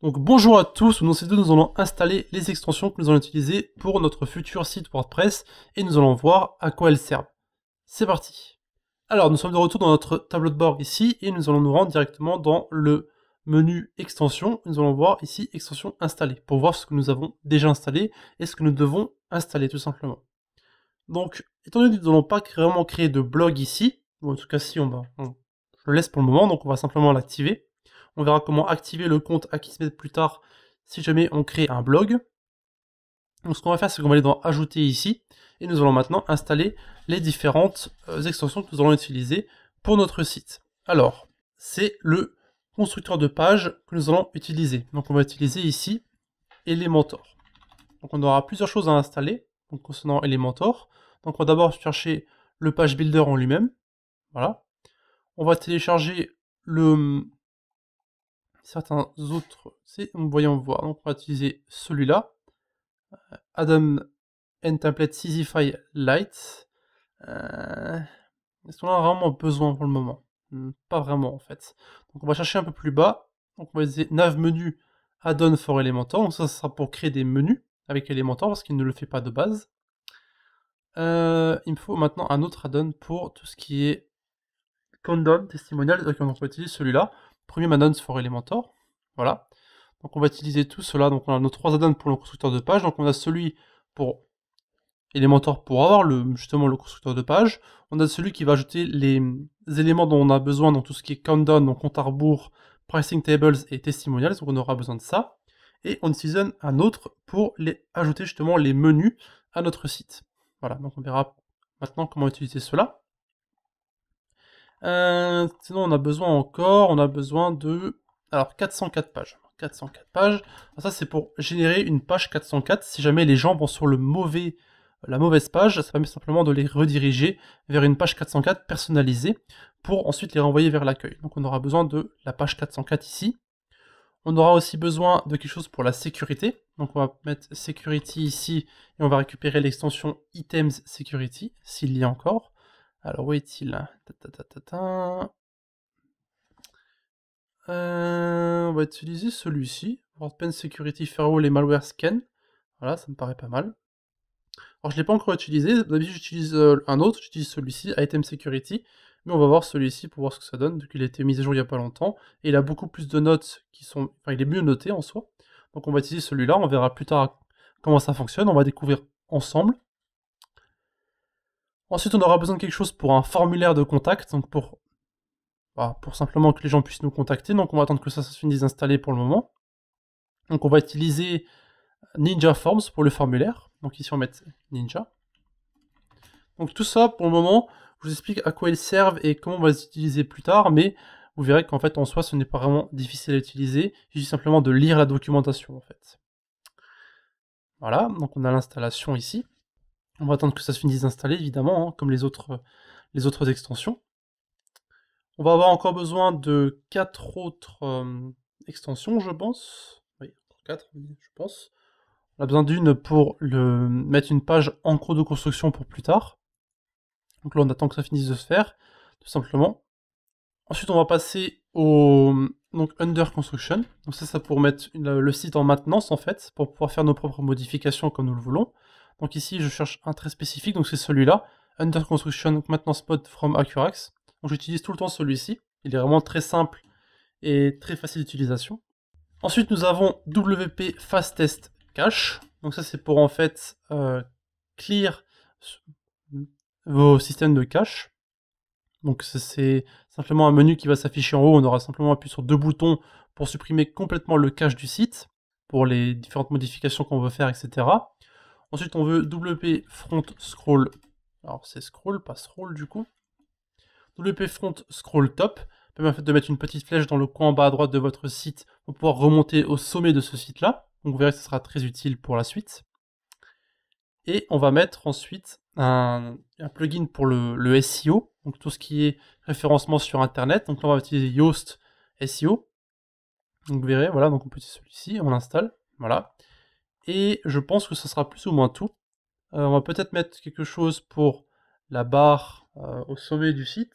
Donc bonjour à tous, dans cette vidéo nous allons installer les extensions que nous allons utiliser pour notre futur site WordPress et nous allons voir à quoi elles servent. C'est parti. Alors nous sommes de retour dans notre tableau de bord ici et nous allons nous rendre directement dans le menu extension. Nous allons voir ici extension installée pour voir ce que nous avons déjà installé et ce que nous devons installer tout simplement. Donc étant donné que nous n'allons pas vraiment créer de blog ici, ou en tout cas si je le laisse pour le moment, donc on va simplement l'activer. On verra comment activer le compte Akismet plus tard si jamais on crée un blog. Donc ce qu'on va faire, c'est qu'on va aller dans ajouter ici et nous allons maintenant installer les différentes extensions que nous allons utiliser pour notre site. Alors, c'est le constructeur de page que nous allons utiliser. Donc on va utiliser ici Elementor. Donc on aura plusieurs choses à installer donc, concernant Elementor. Donc on va d'abord chercher le page builder en lui-même. Voilà. On va télécharger certains autres, voyons voir. Donc on va utiliser celui-là, Adam and Template Sizify Lite. Est-ce qu'on en a vraiment besoin pour le moment? Pas vraiment en fait. Donc on va chercher un peu plus bas. Donc on va utiliser Nav Menu Add-on for Elementor. Donc ça sera pour créer des menus avec Elementor parce qu'il ne le fait pas de base. Il me faut maintenant un autre add-on pour tout ce qui est Countdown Testimonial. Donc on va utiliser celui-là. Premier add-on for Elementor. Voilà. Donc on va utiliser tout cela. Donc on a nos trois add-ons pour le constructeur de page. Donc on a celui pour Elementor pour avoir justement le constructeur de page. On a celui qui va ajouter les éléments dont on a besoin dans tout ce qui est Countdown, donc compte à rebours, Pricing Tables et Testimonials. Donc on aura besoin de ça. Et on utilise un autre pour ajouter justement les menus à notre site. Voilà, donc on verra maintenant comment utiliser cela. Sinon on a besoin de 404 pages. 404 pages. Alors ça c'est pour générer une page 404 si jamais les gens vont sur la mauvaise page, ça permet simplement de les rediriger vers une page 404 personnalisée pour ensuite les renvoyer vers l'accueil. Donc on aura besoin de la page 404 ici. On aura aussi besoin de quelque chose pour la sécurité. Donc on va mettre Security ici et on va récupérer l'extension Items Security s'il y a encore. Alors où est-il? On va utiliser celui-ci, WordPen Security Firewall et Malware Scan. Voilà, ça me paraît pas mal. Alors je ne l'ai pas encore utilisé, d'habitude j'utilise un autre, j'utilise celui-ci, Item Security, mais on va voir celui-ci pour voir ce que ça donne, vu qu'il a été mis à jour il n'y a pas longtemps, et il a beaucoup plus de notes qui sont... Enfin, il est mieux noté en soi. Donc on va utiliser celui-là, on verra plus tard comment ça fonctionne, on va découvrir ensemble. Ensuite on aura besoin de quelque chose pour un formulaire de contact, donc pour simplement que les gens puissent nous contacter, donc on va attendre que ça se finisse d'installer pour le moment. Donc on va utiliser Ninja Forms pour le formulaire. Donc ici on va mettre Ninja. Donc tout ça pour le moment, je vous explique à quoi ils servent et comment on va les utiliser plus tard, mais vous verrez qu'en fait en soi ce n'est pas vraiment difficile à utiliser, il suffit simplement de lire la documentation en fait. Voilà, donc on a l'installation ici. On va attendre que ça se finisse d'installer évidemment, comme les autres extensions. On va avoir encore besoin de 4 autres extensions je pense. Oui, 4 je pense. On a besoin d'une pour mettre une page en cours de construction pour plus tard. Donc là, on attend que ça finisse de se faire, tout simplement. Ensuite, on va passer au Under Construction. Donc ça pour mettre le site en maintenance, en fait, pour pouvoir faire nos propres modifications comme nous le voulons. Donc ici, je cherche un très spécifique, donc c'est celui-là. Under Construction Maintenance Mode from Accurax. Donc j'utilise tout le temps celui-ci. Il est vraiment très simple et très facile d'utilisation. Ensuite, nous avons WP Fastest Cache. Donc ça c'est pour en fait clear vos systèmes de cache. Donc c'est simplement un menu qui va s'afficher en haut. On aura simplement appuyé sur 2 boutons pour supprimer complètement le cache du site, pour les différentes modifications qu'on veut faire, etc. Ensuite on veut WP Front Scroll. Alors c'est scroll, pas scroll du coup. WP Front Scroll Top permet en fait de mettre une petite flèche dans le coin en bas à droite de votre site pour pouvoir remonter au sommet de ce site-là. Donc vous verrez que ce sera très utile pour la suite. Et on va mettre ensuite un plugin pour le SEO, donc tout ce qui est référencement sur Internet. Donc là on va utiliser Yoast SEO. Donc vous verrez, voilà, donc on peut utiliser celui-ci, on l'installe, voilà. Et je pense que ce sera plus ou moins tout. On va peut-être mettre quelque chose pour la barre au sommet du site.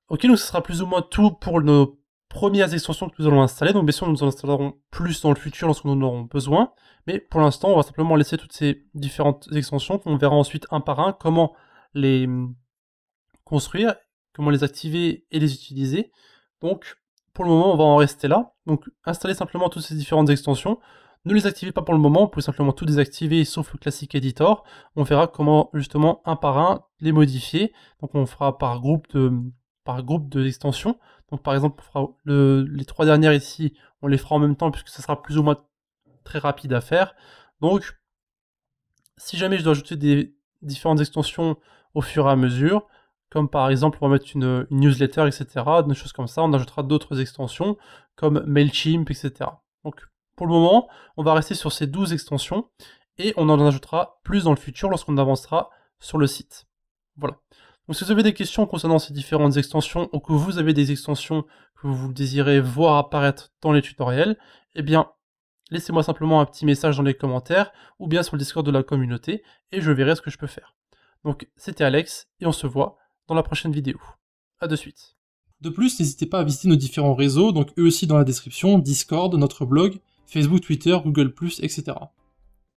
Ok, donc ce sera plus ou moins tout pour nos premières extensions que nous allons installer. Donc bien sûr, nous en installerons plus dans le futur lorsque nous en aurons besoin. Mais pour l'instant, on va simplement laisser toutes ces différentes extensions qu'on verra ensuite un par un comment les construire, comment les activer et les utiliser. Donc pour le moment, on va en rester là. Donc installer simplement toutes ces différentes extensions. Ne les activez pas pour le moment, vous pouvez simplement tout désactiver sauf le classique editor. On verra comment justement un par un les modifier. Donc on fera par groupe d'extensions. Donc par exemple, on fera les 3 dernières ici, on les fera en même temps puisque ça sera plus ou moins très rapide à faire. Donc si jamais je dois ajouter des différentes extensions au fur et à mesure, comme par exemple on va mettre une newsletter, etc., des choses comme ça, on ajoutera d'autres extensions comme Mailchimp, etc. Donc pour le moment, on va rester sur ces 12 extensions et on en ajoutera plus dans le futur lorsqu'on avancera sur le site. Voilà. Donc si vous avez des questions concernant ces différentes extensions ou que vous avez des extensions que vous désirez voir apparaître dans les tutoriels, eh bien laissez-moi simplement un petit message dans les commentaires ou bien sur le Discord de la communauté et je verrai ce que je peux faire. Donc c'était Alex et on se voit dans la prochaine vidéo. A de suite. De plus, n'hésitez pas à visiter nos différents réseaux, donc eux aussi dans la description, Discord, notre blog, Facebook, Twitter, Google+, etc.